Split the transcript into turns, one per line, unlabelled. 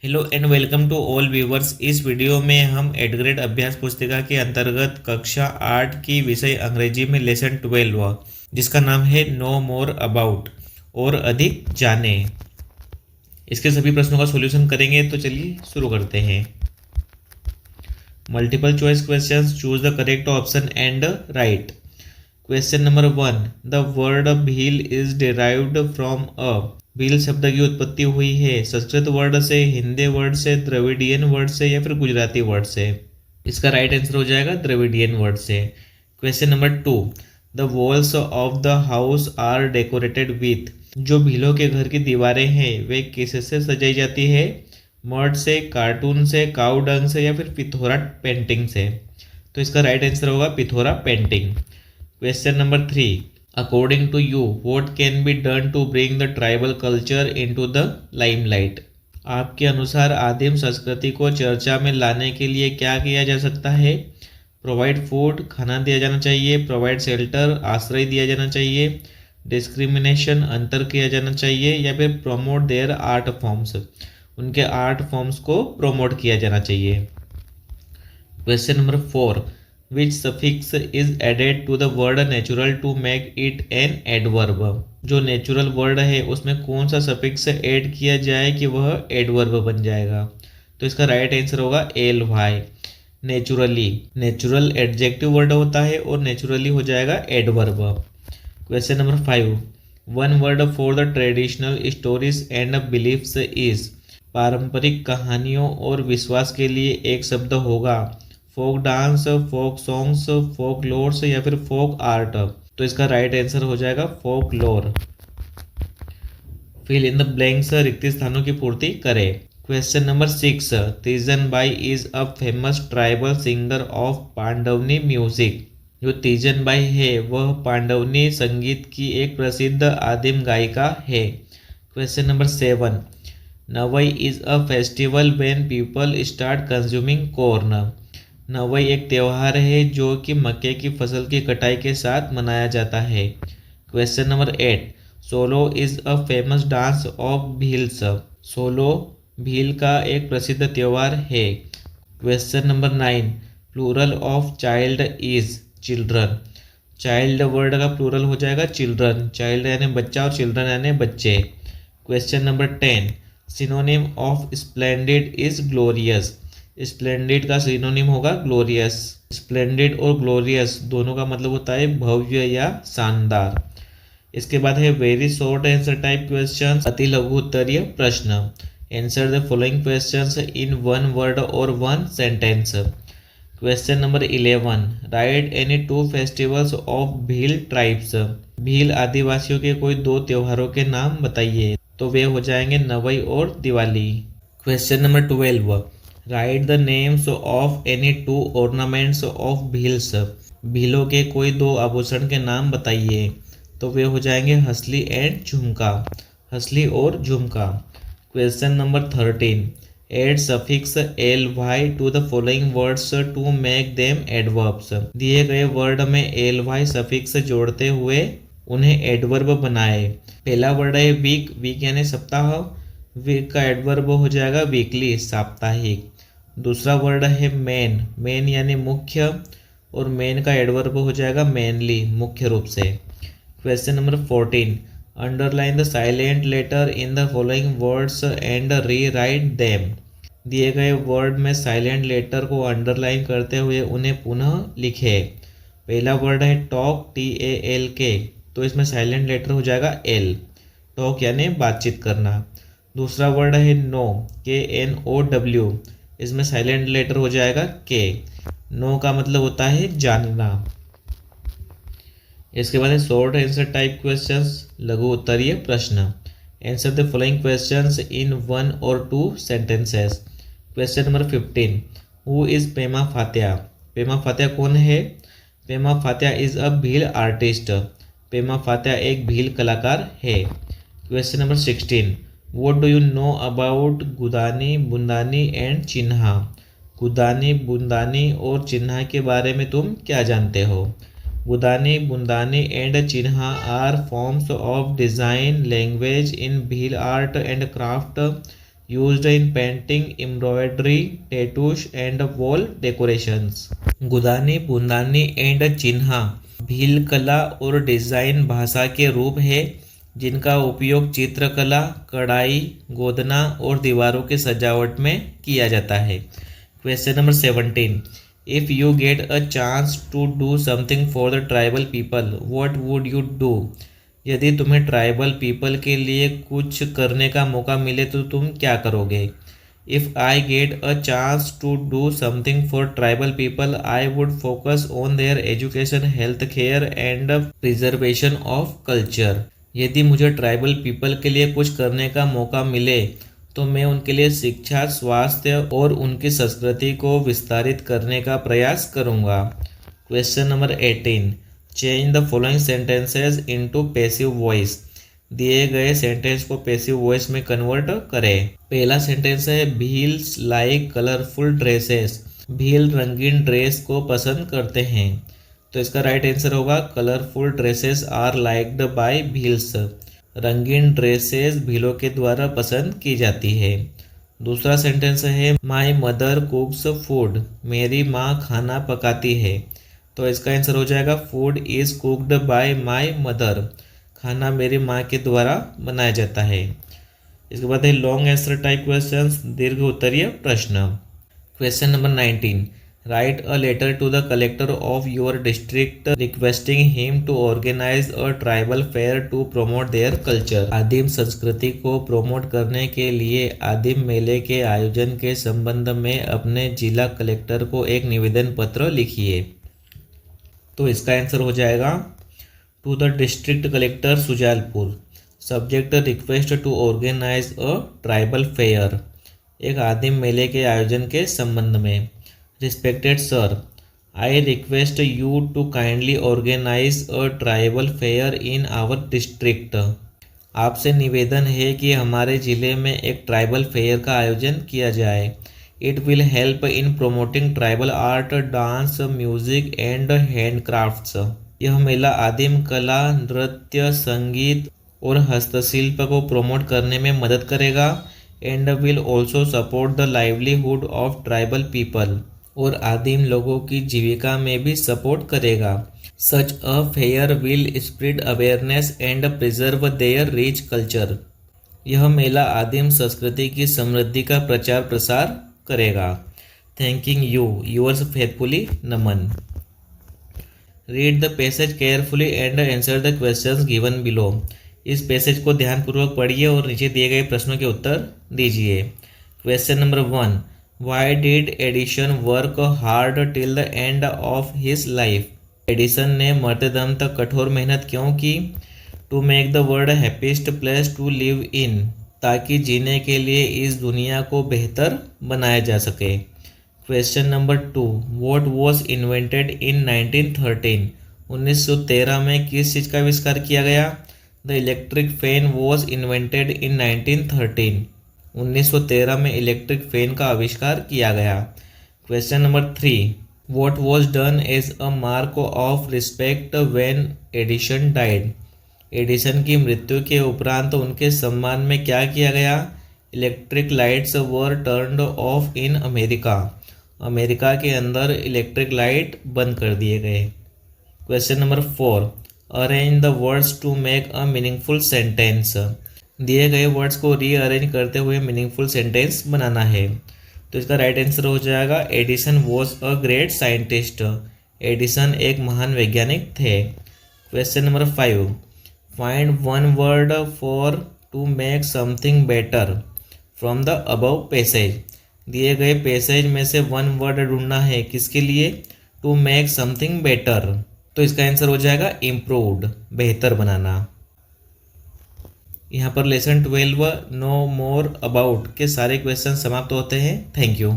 Hello and welcome to all viewers. इस video में हम 8th ग्रेड अभ्यास पुस्तिका के अंतर्गत कक्षा 8 की विषय अंग्रेजी में लेसन 12 जिसका नाम है नो मोर अबाउट और अधिक जाने, इसके सभी प्रश्नों का सॉल्यूशन करेंगे। तो चलिए शुरू करते हैं। Multiple choice questions, choose the correct option and right. Question number 1, the word Bhil is derived from a. Bhil शब्द की उत्पत्ति हुई है संस्कृत वर्ड से, हिंदी वर्ड से, द्रविडियन वर्ड से या फिर गुजराती वर्ड से। इसका राइट आंसर हो जाएगा द्रविडियन वर्ड से। Question number 2, the walls of the house are decorated with. जो भीलों के घर की दीवारें हैं वे किससे सजाई जाती है? मड से, कार्टून से, काउ डंग से या फिर पिथोरा पेंटिंग से। तो इसका राइट आंसर होगा Pithora painting. Question number 3, according to you what can be done to bring the tribal culture into the limelight. आपके अनुसार आदिम संस्कृति को चर्चा में लाने के लिए क्या किया जा सकता है? प्रोवाइड फूड, खाना दिया जाना चाहिए, प्रोवाइड शेल्टर, आश्रय दिया जाना चाहिए, डिस्क्रिमिनेशन, अंतर किया जाना चाहिए या फिर प्रमोट देयर आर्ट फॉर्म्स, उनके आर्ट फॉर्म्स को प्रमोट किया जाना चाहिए। Question number 4, which suffix is added to the word natural to make it an adverb. जो नेचुरल वर्ड है उसमें कौन सा सफिक्स ऐड किया जाए कि वह एडवर्ब बन जाएगा? तो इसका राइट आंसर होगा L Y, naturally. Natural adjective word होता है और नेचुरली हो जाएगा adverb. Question number 5, one word for the traditional stories and beliefs is. पारंपरिक कहानियों और विश्वास के लिए एक शब्द होगा। Folk dance, folk songs, folk lores या फिर फोक आर्ट। तो इसका राइट आंसर हो जाएगा फोक लोर। फिल इन द ब्लैंक्स, रिक्त स्थानों की पूर्ति करें। Question number 6, Teejan Bai is a famous tribal singer of Pandvani music. जो तीजन बाई है वह पांडवनी संगीत की एक प्रसिद्ध आदिम गायिका है। Question number 7, Navai is a festival when people start consuming corn. Navai एक त्यौहार है जो कि मक्के की फसल की कटाई के साथ मनाया जाता है। Question number 8, solo is a famous dance of Bhils. Solo Bhil का एक प्रसिद्ध त्यौहार है। Question number 9, plural of child is children. Child word का प्लूरल हो जाएगा चिल्ड्रन। चाइल्ड यानी बच्चा और चिल्ड्रन यानी बच्चे। Question number 10, synonym of splendid is glorious. Splendid का सिनोनिम होगा ग्लोरियस। स्प्लेंडिड और ग्लोरियस दोनों का मतलब होता है भव्य या शानदार। इसके बाद है very short answer type question, अति लघु उत्तरीय प्रश्न। Answer the following questions in one word और one sentence. Question number 11, write any two festivals of Bhil tribes. Bhil आदिवासियों के कोई दो त्योहारों के नाम बताइए। तो वे हो जाएंगे नवई और Diwali. Question number 12, write the names of any two ornaments of Bhils. भीलों के कोई दो आभूषण के नाम बताइए। तो वे हो जाएंगे हसली एंड झुमका। हसली और झुमका। Question number 13, add suffix L Y to the following words to make them adverbs. दिए गए वर्ड में एल वाई सफिक्स जोड़ते हुए उन्हें एडवर्ब बनाए। पहला वर्ड है वीक, वीक यानी सप्ताह। वीक का एडवर्ब हो जाएगा वीकली, साप्ताहिक। दूसरा वर्ड है मेन, मेन यानी मुख्य, और मेन का एडवर्ब हो जाएगा मेनली, मुख्य रूप से। Question number 14, underline the silent letter in the following words and rewrite them. दिए गए वर्ड में साइलेंट लेटर को अंडरलाइन करते हुए उन्हें पुनः लिखे। पहला वर्ड है टॉक, TALK, तो इसमें साइलेंट लेटर हो जाएगा एल, टॉक यानी बातचीत करना। दूसरा वर्ड है नो, KNOW, इसमें साइलेंट लेटर हो जाएगा के। नो का मतलब होता है जानना। इसके बाद है शॉर्ट आंसर टाइप क्वेश्चंस, लघु उत्तरीय प्रश्न। Answer the following questions in one और two sentences. Question number 15, who is Pema Fatiya. Pema Fatiya कौन है? Pema Fatiya is a Bhil artist. Pema Fatiya एक भील कलाकार है। Question number 16, What do you know about Gudani, Bundani and Chinha. Gudani, बुंदानी और चिन्हा के बारे में तुम क्या जानते हो? Gudani, Bundani and Chinha are forms of design language in Bhil art and craft. used in painting, embroidery, tattoos and wall decorations. Gudani, Bundani and Chinha Bhil कला और डिज़ाइन भाषा के रूप है जिनका उपयोग चित्रकला, कढ़ाई, गोदना और दीवारों के सजावट में किया जाता है। Question number 17, if you get a chance to do something for the tribal people what would you do? यदि तुम्हें ट्राइबल पीपल के लिए कुछ करने का मौका मिले तो तुम क्या करोगे? If I get a chance to do something for tribal people I would focus on their education, health care and preservation of culture. यदि मुझे ट्राइबल पीपल के लिए कुछ करने का मौका मिले तो मैं उनके लिए शिक्षा, स्वास्थ्य और उनकी संस्कृति को विस्तारित करने का प्रयास करूँगा। Question number 18, change the following sentences into passive voice. दिए गए सेंटेंस को पैसिव वॉइस में कन्वर्ट करें। पहला सेंटेंस है Bhils like colourful dresses. Bhil रंगीन ड्रेस को पसंद करते हैं, तो इसका राइट आंसर होगा colourful dresses are liked by Bhils. रंगीन ड्रेसेस भीलों के द्वारा पसंद की जाती है। दूसरा सेंटेंस है माई मदर कुक्स फूड। मेरी माँ खाना पकाती है, तो इसका आंसर हो जाएगा food is cooked bye my mother. खाना मेरी माँ के द्वारा बनाया जाता है। इसके बाद है लॉन्ग आंसर टाइप क्वेश्चंस, दीर्घ उत्तरीय प्रश्न। Question number 19, write a letter to the collector of your district requesting him to organise a tribal fair to promote their culture. आदिम संस्कृति को प्रमोट करने के लिए आदिम मेले के आयोजन के संबंध में अपने जिला कलेक्टर को एक निवेदन पत्र लिखिए। तो इसका आंसर हो जाएगा to the district collector Sujalpur, subject request to organise a tribal fair, एक आदिम मेले के आयोजन के संबंध में। Respected sir, I request you to kindly organise a tribal fair in our district. आपसे निवेदन है कि हमारे ज़िले में एक ट्राइबल फेयर का आयोजन किया जाए। It will help in promoting tribal art, dance, music and handcrafts. यह मेला आदिम कला, नृत्य, संगीत और हस्तशिल्प को प्रमोट करने में मदद करेगा and will also support the livelihood of tribal people, और आदिम लोगों की जीविका में भी सपोर्ट करेगा। Such a fair will spread awareness and preserve their rich culture. यह मेला आदिम संस्कृति की समृद्धि का प्रचार प्रसार करेगा। Thanking you, yours faithfully, Naman. Read the passage carefully and answer the questions given below. इस पैसेज को ध्यानपूर्वक पढ़िए और नीचे दिए गए प्रश्नों के उत्तर दीजिए। Question number 1, why did Edison work hard till the end of his life? Edison ने मरते दम तक कठोर मेहनत क्यों की? To make the world happiest place to live in, ताकि जीने के लिए इस दुनिया को बेहतर बनाया जा सके। Question number 2, what was invented in 1913? 1913 में किस चीज़ का आविष्कार किया गया? The electric fan was invented in 1913। 1913 में इलेक्ट्रिक फैन का आविष्कार किया गया। Question number 3, what was done as a mark of respect when Edison died? Edison की मृत्यु के उपरांत उनके सम्मान में क्या किया गया? Electric lights were turned off in America. America के अंदर इलेक्ट्रिक लाइट बंद कर दिए गए। Question number 4, arrange the words to make a meaningful sentence. दिए गए वर्ड्स को रीअरेंज करते हुए मीनिंगफुल सेंटेंस बनाना है। तो इसका राइट आंसर हो जाएगा Edison was a great scientist. Edison एक महान वैज्ञानिक थे। Question number 5, find one word for to make something better from the above passage. दिए गए पैसेज में से वन वर्ड ढूंढना है, किसके लिए? To make something better. तो इसका आंसर हो जाएगा इम्प्रूव्ड, बेहतर बनाना। यहाँ पर लेसन 12 नो मोर अबाउट के सारे क्वेश्चन समाप्त होते हैं। Thank you.